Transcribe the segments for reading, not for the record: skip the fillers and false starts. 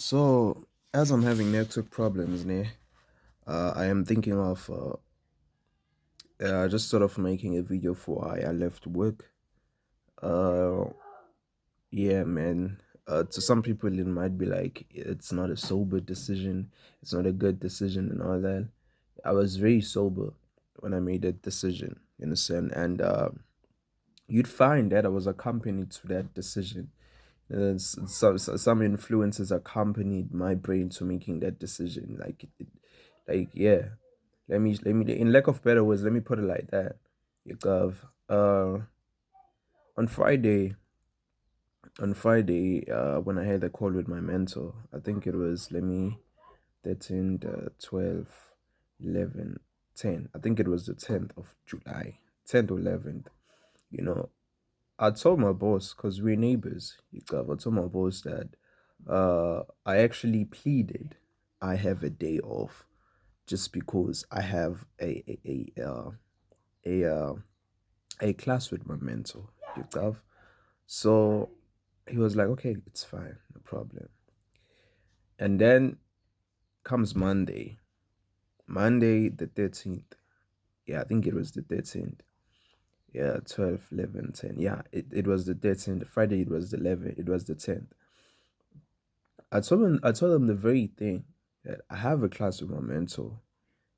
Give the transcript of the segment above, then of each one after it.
So, as I'm having network problems, I am thinking of just sort of making a video for why I left work. Uh, yeah, man. To some people, it might be like it's not a sober decision, it's not a good decision, and all that. I was very sober when I made that decision, you understand? And you'd find that I was accompanied to that decision. Some influences accompanied my brain to making that decision. Yeah. Let me in lack of better words, let me put it like that. You gov. On Friday, when I had the call with my mentor, I think it was let me 13, 12, 11, 10. I think it was the 10th of July, 10th or 11th. You know, I told my boss, because we're neighbors, you got, I told my boss that I actually pleaded I have a day off just because I have a, a class with my mentor, you got. So he was like, okay, it's fine, no problem. And then comes Monday the 13th. Yeah, I think it was the 13th. Yeah, 12, 11, 10. Yeah, it was the 13th. Friday, it was the 11th. It was the 10th. I told him the very thing that I have a class with my mentor.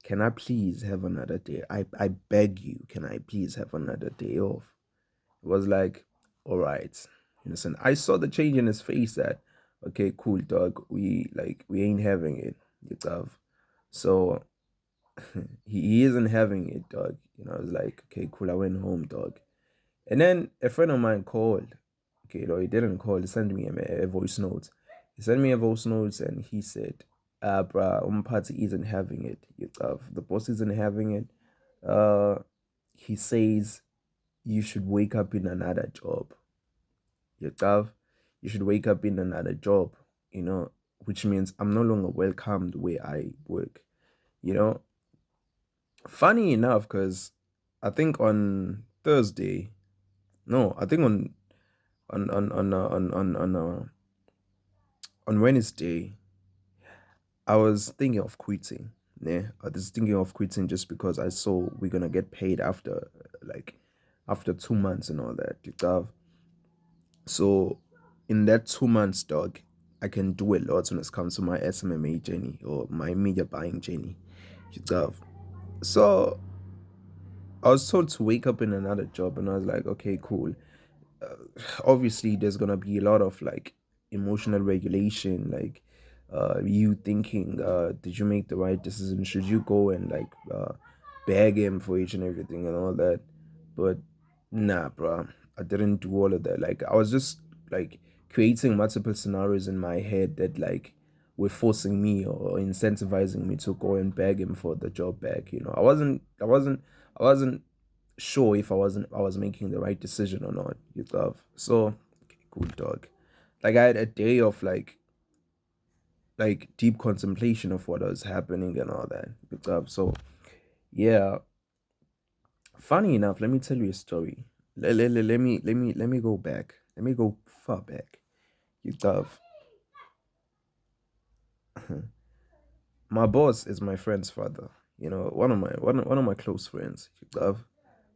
Can I please have another day? I beg you, can I please have another day off? It was like, all right. You understand? I saw the change in his face that, okay, cool, dog. We ain't having it. You have. So he isn't having it, dog. I was like, okay, cool. I went home, dog. And then a friend of mine called. Okay, no, he didn't call. He sent me a voice note. He sent me a voice note and he said, bruh, party isn't having it. The boss isn't having it. He says you should wake up in another job. You should wake up in another job, which means I'm no longer welcomed where I work. You know, funny enough, because I think on Thursday, no, I think on Wednesday, I was thinking of quitting. Yeah, I was thinking of quitting just because I saw we're gonna get paid after 2 months and all that. So in that 2 months, dog, I can do a lot when it comes to my SMMA journey or my media buying journey. So I was told to wake up in another job, and I was like, okay, cool. Obviously there's gonna be a lot of like emotional regulation, like you thinking, did you make the right decision? Should you go and beg him for each and everything and all that? But nah, bro, I didn't do all of that. Like I was just like creating multiple scenarios in my head that were forcing me or incentivizing me to go and beg him for the job back. I wasn't sure if I was making the right decision or not. So okay, cool, dog. Like I had a day of deep contemplation of what was happening and all that. So yeah. Funny enough, let me tell you a story. Let me go back. Let me go far back. You love. My boss is my friend's father. One of my close friends. You love.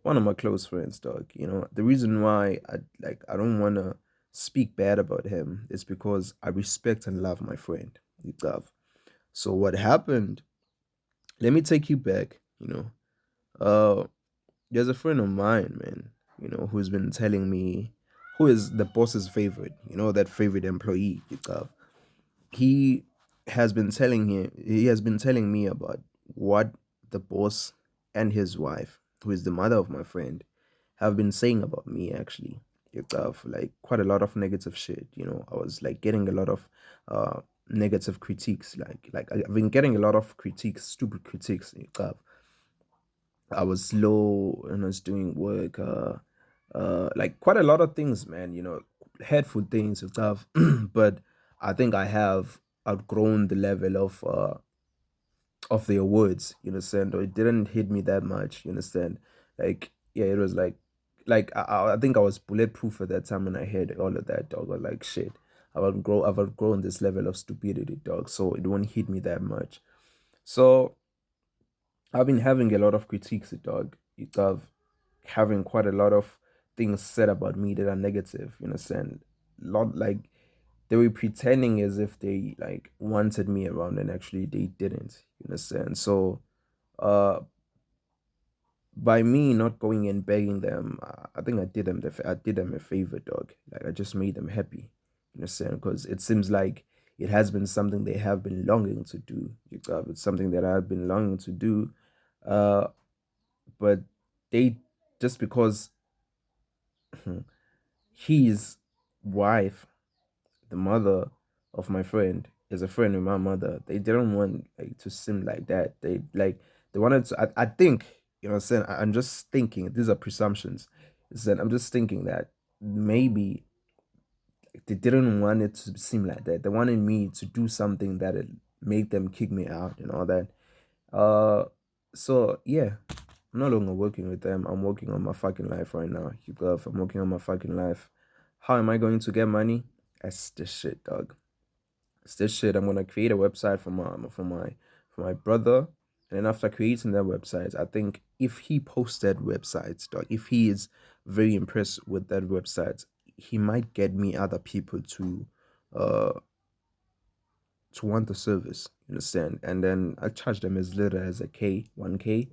One of my close friends, dog. The reason why I don't wanna speak bad about him is because I respect and love my friend. You love. So what happened? Let me take you back. There's a friend of mine, man. Who's been telling me, who is the boss's favorite. That favorite employee. You love. He he has been telling me about what the boss and his wife, who is the mother of my friend, have been saying about me actually. Like quite a lot of negative shit. I was like getting a lot of negative critiques. I've been getting a lot of critiques, stupid critiques. I was slow and I was doing work, like quite a lot of things, man, hurtful things and stuff. But I think I have outgrown the level of their words, you understand? Or it didn't hit me that much, you understand? Like, yeah, it was like I think I was bulletproof at that time when I heard all of that, dog. I was like, shit, I've outgrown this level of stupidity, dog. So it won't hit me that much. So I've been having a lot of critiques, dog. Of having quite a lot of things said about me that are negative, in a sense. Lot like they were pretending as if they like wanted me around and actually they didn't, in a sense. So uh by me not going and begging them, I think I did them a favor, dog. Like I just made them happy, in a sense, because it seems like it has been something they have been longing to do. It's something that I've been longing to do, uh, but they just because his wife, the mother of my friend, is a friend of my mother. They didn't want like to seem like that. They wanted to. I think you know. What I'm saying I'm just thinking. These are presumptions. Is that I'm just thinking that maybe they didn't want it to seem like that. They wanted me to do something that it made them kick me out and all that. Uh, so yeah, I'm no longer working with them. I'm working on my fucking life right now. I'm working on my fucking life. How am I going to get money? That's the shit, dog. It's this shit. I'm gonna create a website for my brother, and then after creating that website, I think if he posts that website, dog, if he is very impressed with that website, he might get me other people uh to want the service. You understand? And then I charge them as little as a K, 1K,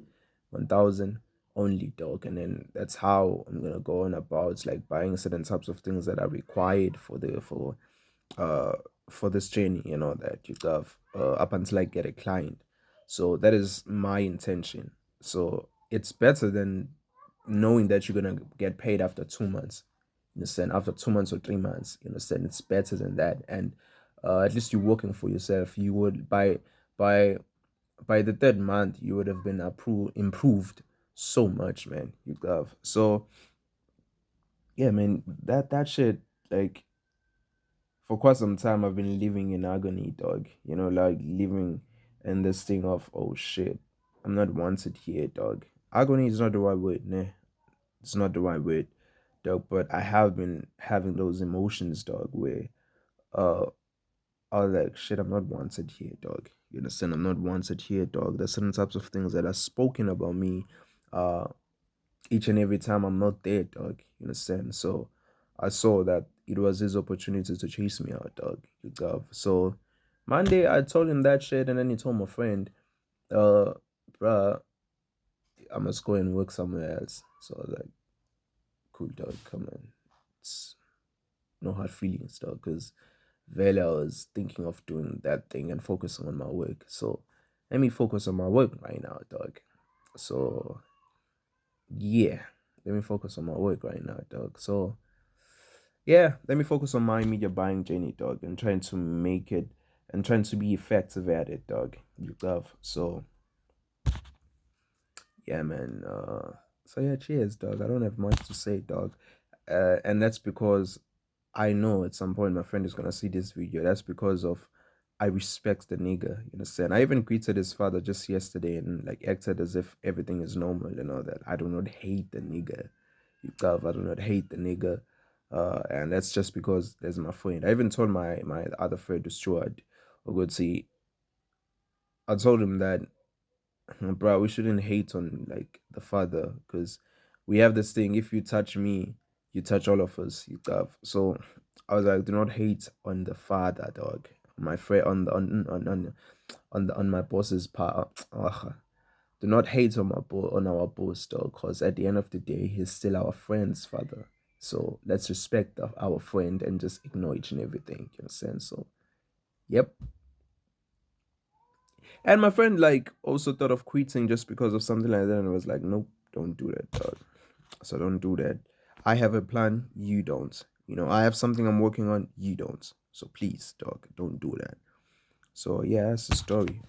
1,000 only, dog. And then that's how I'm gonna go on about like buying certain types of things that are required uh for this journey, that you have up until I get a client. So that is my intention. So it's better than knowing that you're gonna get paid after 2 months. You understand? After 2 months or 3 months, you understand? It's better than that. And at least you're working for yourself. You would by by the third month you would have been improved so much, man. You have so yeah, man. That shit like for quite some time I've been living in agony, dog. Like living in this thing of oh shit, I'm not wanted here, dog. Agony is not the right word, nah. It's not the right word, dog. But I have been having those emotions, dog, where uh I was like, shit, I'm not wanted here, dog. You understand? I'm not wanted here, dog. There's certain types of things that are spoken about me uh each and every time I'm not there, dog. You understand? So I saw that it was his opportunity to chase me out, dog. You gov. So Monday I told him that shit, and then he told my friend, bruh, I must go and work somewhere else. So I was like, cool, dog, come on. It's no hard feelings, dog, because Vele I was thinking of doing that thing and focusing on my work. So let me focus on my work right now, dog. So yeah, let me focus on my work right now, dog. So yeah, let me focus on my media buying journey, dog, and trying to make it and trying to be effective at it, dog. You love. So yeah, man. So yeah, cheers, dog. I don't have much to say, dog. And that's because I know at some point my friend is gonna see this video. That's because of I respect the nigga, you understand? I even greeted his father just yesterday and like acted as if everything is normal and all that. I do not hate the nigga. You love, I do not hate the nigga. And that's just because there's my friend. I even told my other friend, Stuart, Ogutsi, I told him that bro, we shouldn't hate on like the father because we have this thing. If you touch me, you touch all of us. You have so. I was like, do not hate on the father, dog. My friend on my boss's part. Ugh. Do not hate on on our boss, dog. Because at the end of the day, he's still our friend's father. So let's respect our friend and just ignore each and everything. You understand? So yep. And my friend like also thought of quitting just because of something like that, and was like, nope, don't do that, dog. So don't do that. I have a plan, you don't. I have something I'm working on, you don't. So please, dog, don't do that. So yeah, that's the story.